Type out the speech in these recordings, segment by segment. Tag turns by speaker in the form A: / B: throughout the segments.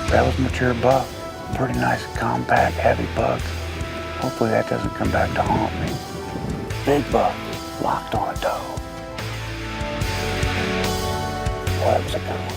A: That was a mature buck. Pretty nice, compact, heavy buck. Hopefully that doesn't come back to haunt me. Big buck, locked on a doe. Boy, that was a good one.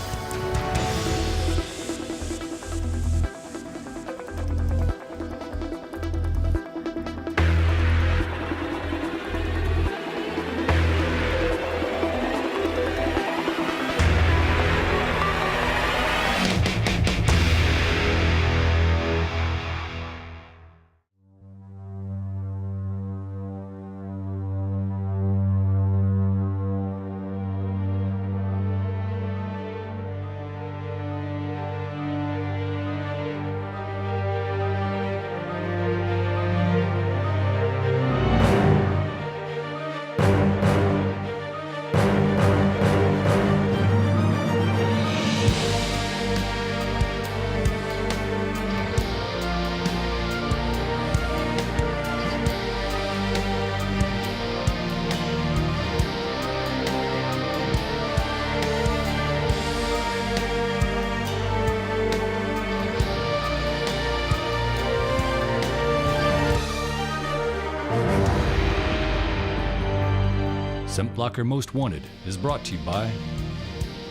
B: Scent Blocker Most Wanted is brought to you by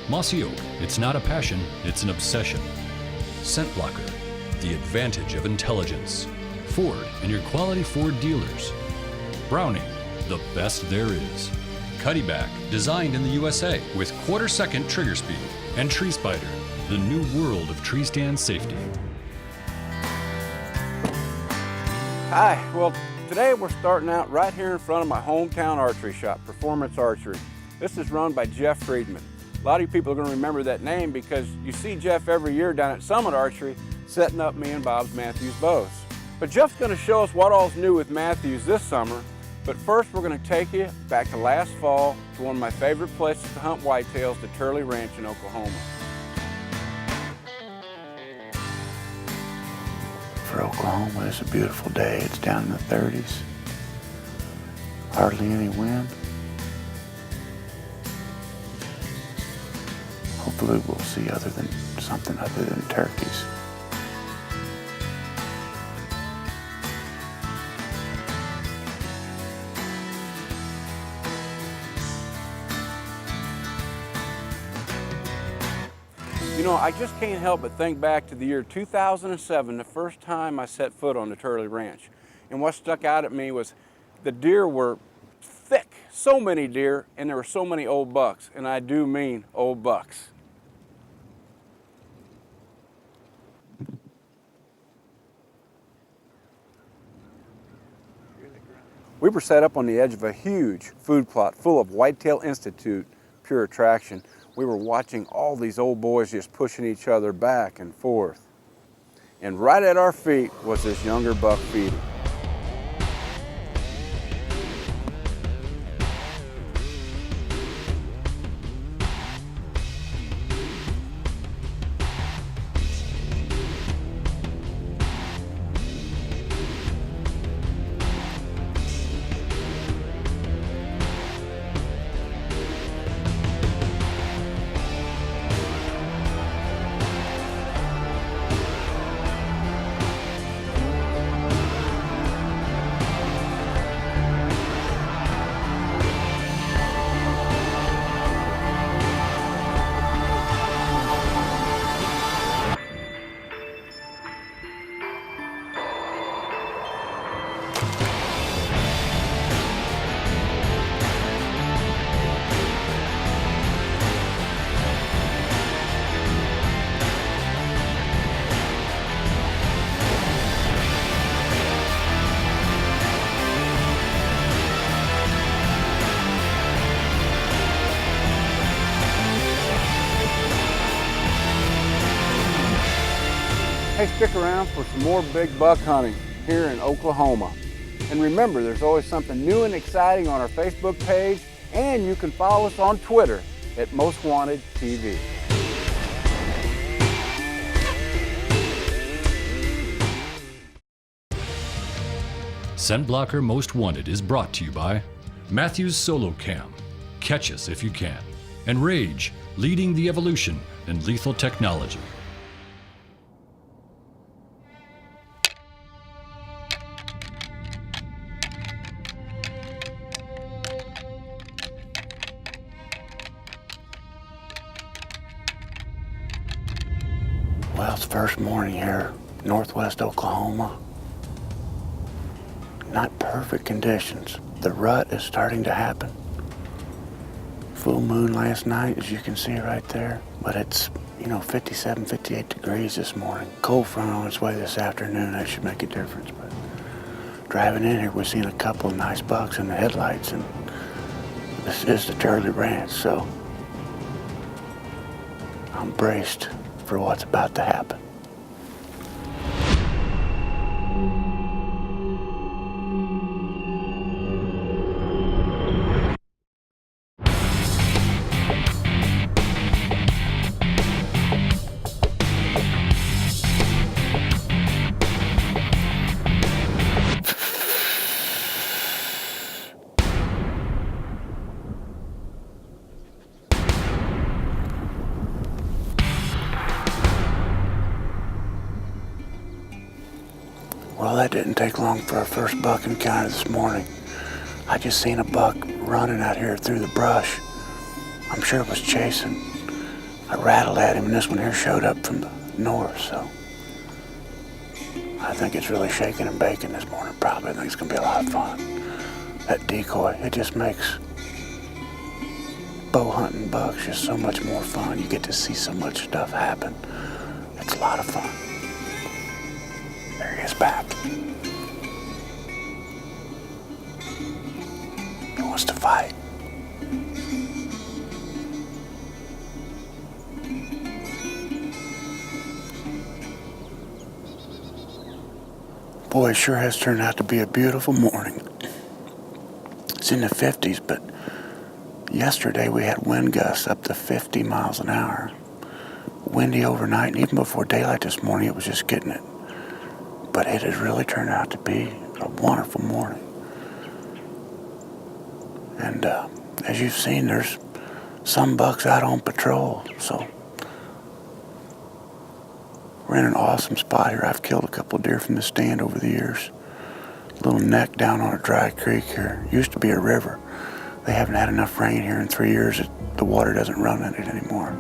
B: Mossy Oak. It's not a passion, it's an obsession. Scent Blocker, the advantage of intelligence. Ford and your quality Ford dealers. Browning, the best there is. Cuddy Back, designed in the USA with quarter-second trigger speed. And Tree Spider, the new world of tree stand safety.
C: Hi, well, today we're starting out right here in front of my hometown archery shop, Performance Archery. This is run by Jeff Friedman. A lot of you people are going to remember that name because you see Jeff every year down at Summit Archery setting up me and Bob's Matthews bows. But Jeff's going to show us what all's new with Matthews this summer. But first we're going to take you back to last fall to one of my favorite places to hunt whitetails, the Turley Ranch in Oklahoma.
A: For Oklahoma, it's a beautiful day. It's down in the 30s. Hardly any wind. Hopefully we'll see something other than turkeys.
C: You know, I just can't help but think back to the year 2007, the first time I set foot on the Turley Ranch. And what stuck out at me was the deer were thick, so many deer, and there were so many old bucks, and I do mean old bucks. We were set up on the edge of a huge food plot full of Whitetail Institute pure attraction. We were watching all these old boys just pushing each other back and forth. And right at our feet was this younger buck feeding. Hey, stick around for some more big buck hunting here in Oklahoma. And remember, there's always something new and exciting on our Facebook page, and you can follow us on Twitter at Most Wanted TV.
B: Scent Blocker Most Wanted is brought to you by Matthews Solo Cam, catch us if you can, and Rage, leading the evolution in lethal technology.
A: Well, it's first morning here, northwest Oklahoma. Not perfect conditions. The rut is starting to happen. Full moon last night, as you can see right there. But it's, 57, 58 degrees this morning. Cold front on its way this afternoon. That should make a difference. But driving in here, we've seen a couple of nice bucks in the headlights, and this is the Turley Ranch, so I'm braced for what's about to happen. Well, that didn't take long for our first buck encounter this morning. I just seen a buck running out here through the brush. I'm sure it was chasing. I rattled at him, and this one here showed up from the north, so I think it's really shaking and baking this morning. Probably. I think it's gonna be a lot of fun. That decoy, it just makes bow hunting bucks just so much more fun. You get to see so much stuff happen. It's a lot of fun. There he is back. He wants to fight. Boy, it sure has turned out to be a beautiful morning. It's in the 50s, but yesterday we had wind gusts up to 50 miles an hour. Windy overnight, and even before daylight this morning, it was just getting it. But it has really turned out to be a wonderful morning. And as you've seen, there's some bucks out on patrol, so we're in an awesome spot here. I've killed a couple of deer from the stand over the years. Little neck down on a dry creek here. Used to be a river. They haven't had enough rain here in 3 years. The water doesn't run in it anymore.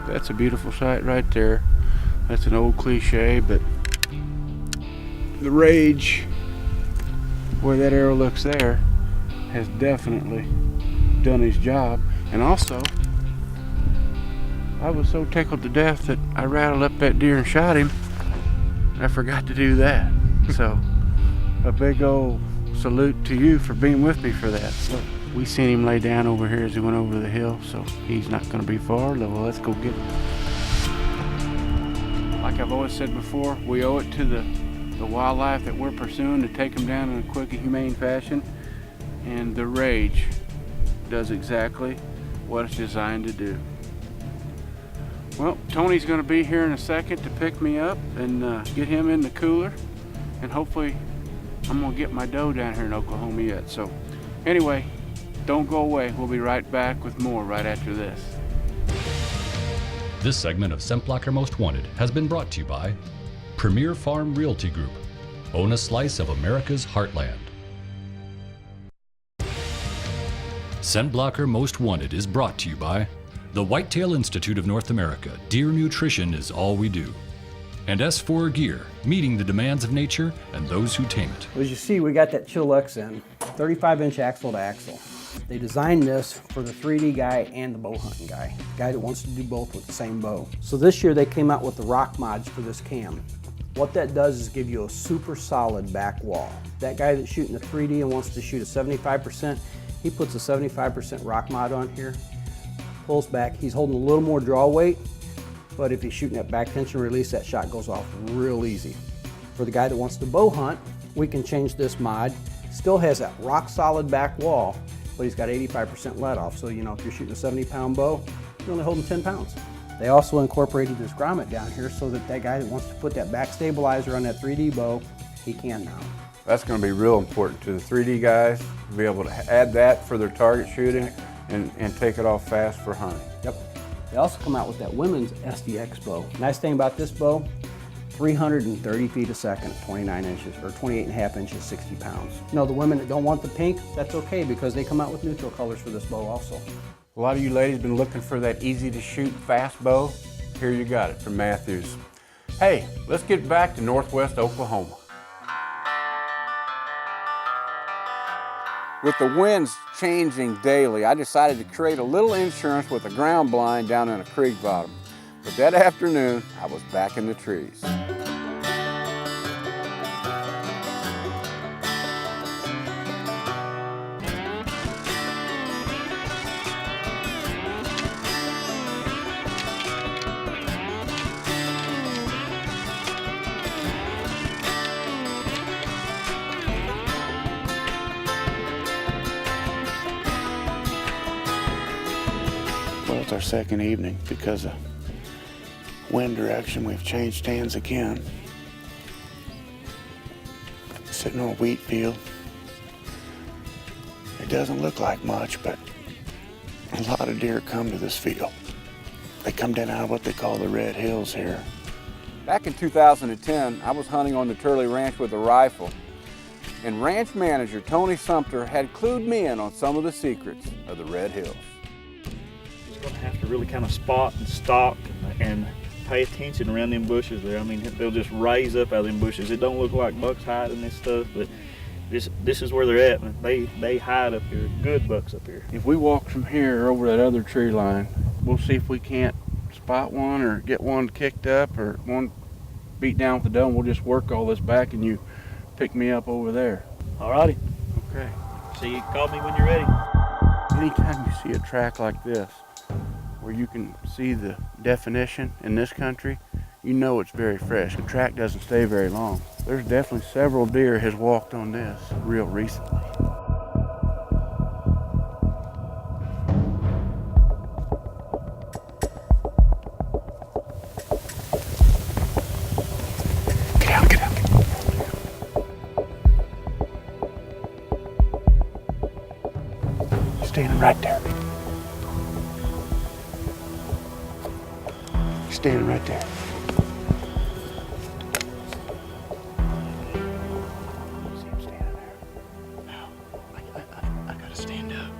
A: That's a beautiful sight right there. That's an old cliche, but the rage where that arrow looks there has definitely done his job. And also, I was so tickled to death that I rattled up that deer and shot him. I forgot to do that. So a big old salute to you for being with me for that. So we seen him lay down over here as he went over the hill, so he's not going to be far. Well, let's go get him. Like I've always said before, we owe it to the wildlife that we're pursuing to take them down in a quick and humane fashion, and the rage does exactly what it's designed to do. Well, Tony's going to be here in a second to pick me up and get him in the cooler, and hopefully I'm going to get my doe down here in Oklahoma yet. So anyway, don't go away. We'll be right back with more right after this.
B: This segment of Scent Blocker Most Wanted has been brought to you by Premier Farm Realty Group. Own a slice of America's heartland. Scent Blocker Most Wanted is brought to you by the Whitetail Institute of North America. Deer nutrition is all we do. and S4 gear, meeting the demands of nature and those who tame it.
D: As you see, we got that Chill-X in, 35-inch axle to axle. They designed this for the 3D guy and the bow hunting guy that wants to do both with the same bow. So this year they came out with the rock mods for this cam. What that does is give you a super solid back wall. That guy that's shooting the 3D and wants to shoot a 75%, he puts a 75% rock mod on here, pulls back. He's holding a little more draw weight, but if he's shooting at back tension release, that shot goes off real easy. For the guy that wants to bow hunt, we can change this mod. Still has that rock solid back wall, but he's got 85% let off. So, you know, if you're shooting a 70-pound bow, you're only holding 10 pounds. They also incorporated this grommet down here so that that guy that wants to put that back stabilizer on that 3D bow, he can now.
C: That's going to be real important to the 3D guys, to be able to add that for their target shooting and take it off fast for hunting.
D: Yep. They also come out with that women's SDX bow. Nice thing about this bow, 330 feet a second at 29 inches, or 28.5 inches, 60 pounds. You know, the women that don't want the pink, that's okay because they come out with neutral colors for this bow also.
C: A lot of you ladies been looking for that easy to shoot fast bow. Here you got it from Matthews. Hey, let's get back to Northwest Oklahoma. With the winds changing daily, I decided to create a little insurance with a ground blind down in a creek bottom. But that afternoon, I was back in the trees.
A: Well, it's our second evening because of wind direction. We've changed hands again. Sitting on a wheat field. It doesn't look like much, but a lot of deer come to this field. They come down out of what they call the Red Hills here.
C: Back in 2010, I was hunting on the Turley Ranch with a rifle, and ranch manager Tony Sumter had clued me in on some of the secrets of the Red Hills.
E: Going to have to really kind of spot and stalk and pay attention around them bushes there. I mean, they'll just raise up out of them bushes. It don't look like bucks hiding this stuff, but this is where they're at. They hide up here, good bucks up here.
A: If we walk from here over that other tree line, we'll see if we can't spot one or get one kicked up or one beat down with the doe. We'll just work all this back and you pick me up over there.
E: All righty.
A: Okay.
E: So you call me when you're ready.
A: Anytime you see a track like this, where you can see the definition in this country, you know it's very fresh. The track doesn't stay very long. There's definitely several deer has walked on this real recently. Get out, get out, get out. Standing right there. Standing right there. See him standing there. Now, I gotta stand up.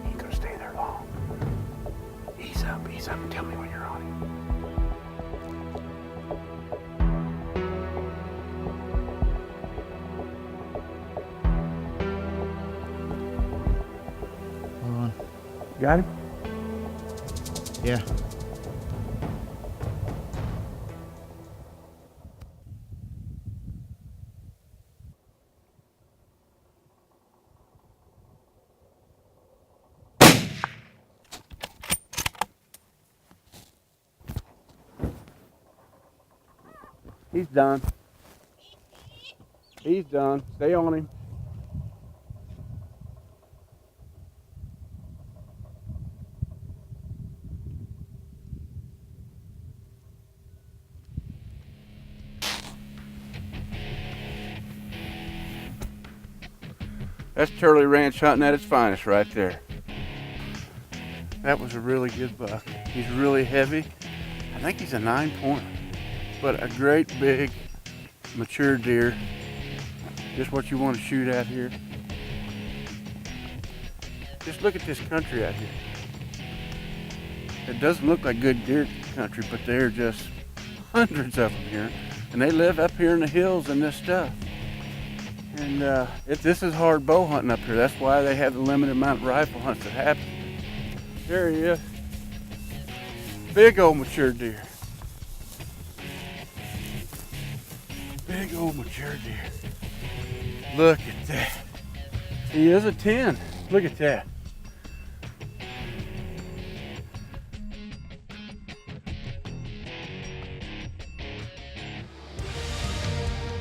A: He ain't gonna stay there long. Ease up, and tell me when you're on him.
E: Hold on.
A: Got him?
E: Yeah.
A: He's done. He's done. Stay on him. That's Turley Ranch hunting at its finest right there. That was a really good buck. He's really heavy. I think he's a 9-pointer, but a great big mature deer. Just what you want to shoot at here. Just look at this country out here. It doesn't look like good deer country, but they're just hundreds of them here, and they live up here in the hills and this stuff. And this is hard bow hunting up here. That's why they have the limited amount of rifle hunts that happen. There he is. Big old mature deer. Big old mature deer. Look at that. He is a 10. Look at that.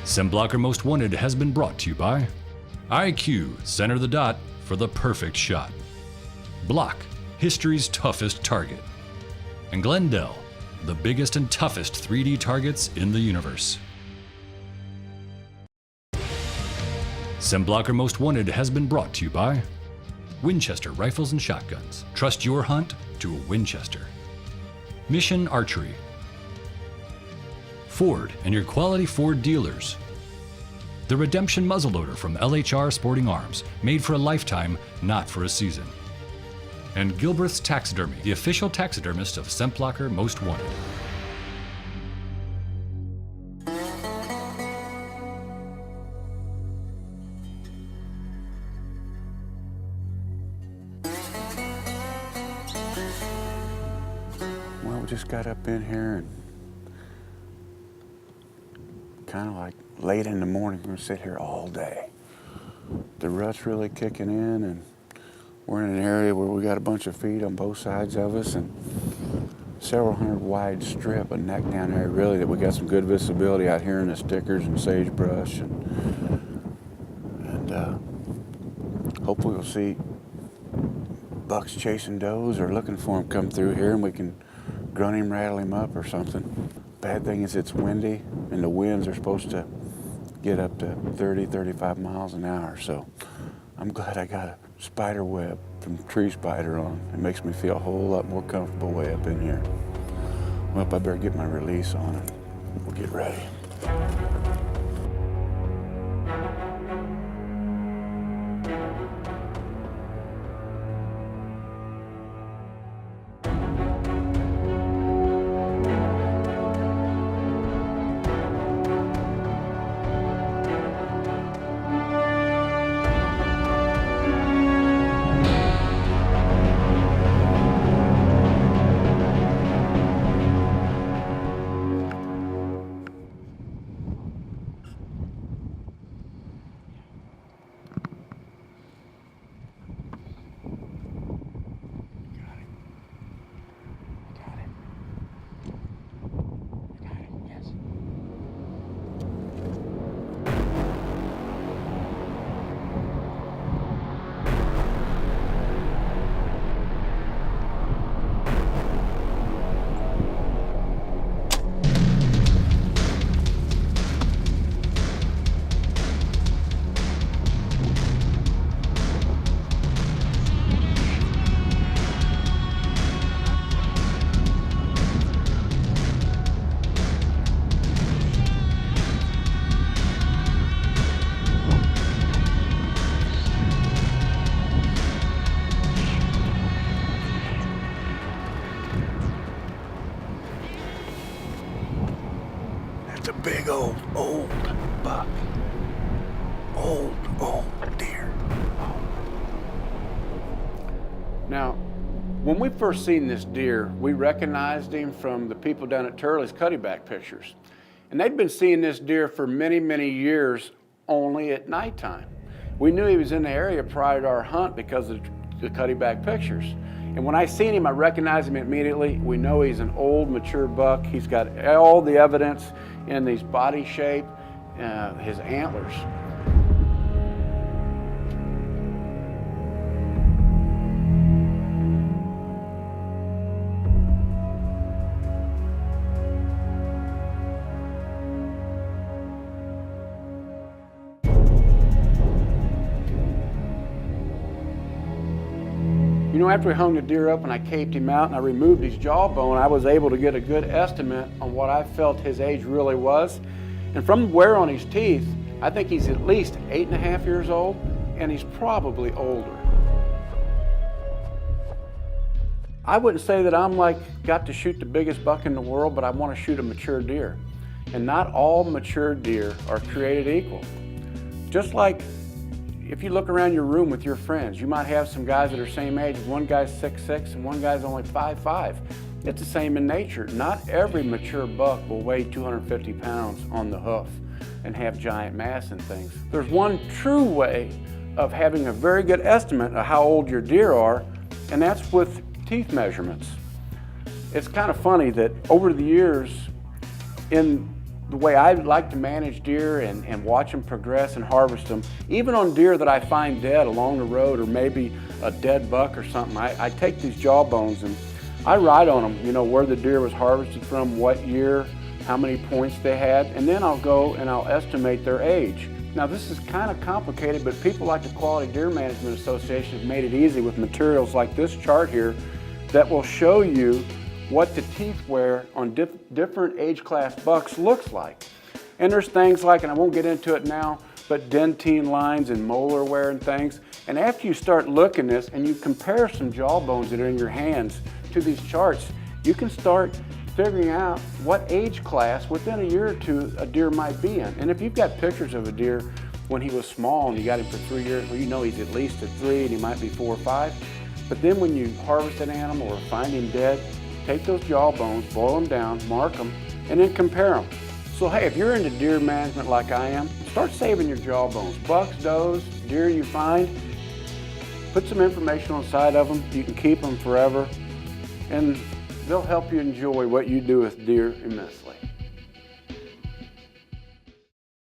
B: Scent Blocker Most Wanted has been brought to you by IQ, center the dot for the perfect shot. Block, history's toughest target. And Glendale, the biggest and toughest 3D targets in the universe. Scent Blocker Most Wanted has been brought to you by Winchester Rifles and Shotguns. Trust your hunt to a Winchester. Mission Archery. Ford and your quality Ford dealers. The Redemption Muzzleloader from LHR Sporting Arms, made for a lifetime, not for a season. And Gilbreth's Taxidermy, the official taxidermist of Scent Blocker Most Wanted.
A: Well, we just got up in here and kind of like late in the morning, we're gonna sit here all day. The rut's really kicking in, and we're in an area where we got a bunch of feed on both sides of us and several hundred wide strip, a neck down area really, that we got some good visibility out here in the stickers and sagebrush, and hopefully we'll see bucks chasing does or looking for them come through here, and we can grunt him, rattle him up or something. Bad thing is it's windy, and the winds are supposed to get up to 30, 35 miles an hour. So I'm glad I got a spider web from Tree Spider on. It makes me feel a whole lot more comfortable way up in here. Well, I better get my release on it. We'll get ready. That's a big old buck. Old deer. Now, when we first seen this deer, we recognized him from the people down at Turley's cuttyback pictures. And they'd been seeing this deer for many, many years only at nighttime. We knew he was in the area prior to our hunt because of the cuttyback pictures. And when I seen him, I recognized him immediately. We know he's an old, mature buck. He's got all the evidence in his body shape, his antlers. You know, after we hung the deer up and I caped him out and I removed his jawbone, I was able to get a good estimate on what I felt his age really was. And from the wear on his teeth, I think he's at least 8.5 years old, and he's probably older.
C: I wouldn't say that I'm got to shoot the biggest buck in the world, but I want to shoot a mature deer. And not all mature deer are created equal. Just like if you look around your room with your friends, you might have some guys that are same age. One guy's 6'6" and one guy's only 5'5". It's the same in nature. Not every mature buck will weigh 250 pounds on the hoof and have giant mass and things. There's one true way of having a very good estimate of how old your deer are, and that's with teeth measurements. It's kind of funny that over the years, in the way I like to manage deer and watch them progress and harvest them, even on deer that I find dead along the road or maybe a dead buck or something, I take these jawbones and I write on them, you know, where the deer was harvested from, what year, how many points they had, and then I'll go and I'll estimate their age. Now this is kind of complicated, but people like the Quality Deer Management Association have made it easy with materials like this chart here that will show you what the teeth wear on different age class bucks looks like. And there's things like, and I won't get into it now, but dentine lines and molar wear and things. And after you start looking at this and you compare some jawbones that are in your hands to these charts, you can start figuring out what age class within a year or two a deer might be in. And if you've got pictures of a deer when he was small and you got him for 3 years, well, you know he's at least at 3 and he might be 4 or 5. But then when you harvest an animal or find him dead, take those jawbones, boil them down, mark them, and then compare them. So hey, if you're into deer management like I am, start saving your jawbones. Bucks, does, deer you find, put some information on the side of them. You can keep them forever, and they'll help you enjoy what you do with deer immensely.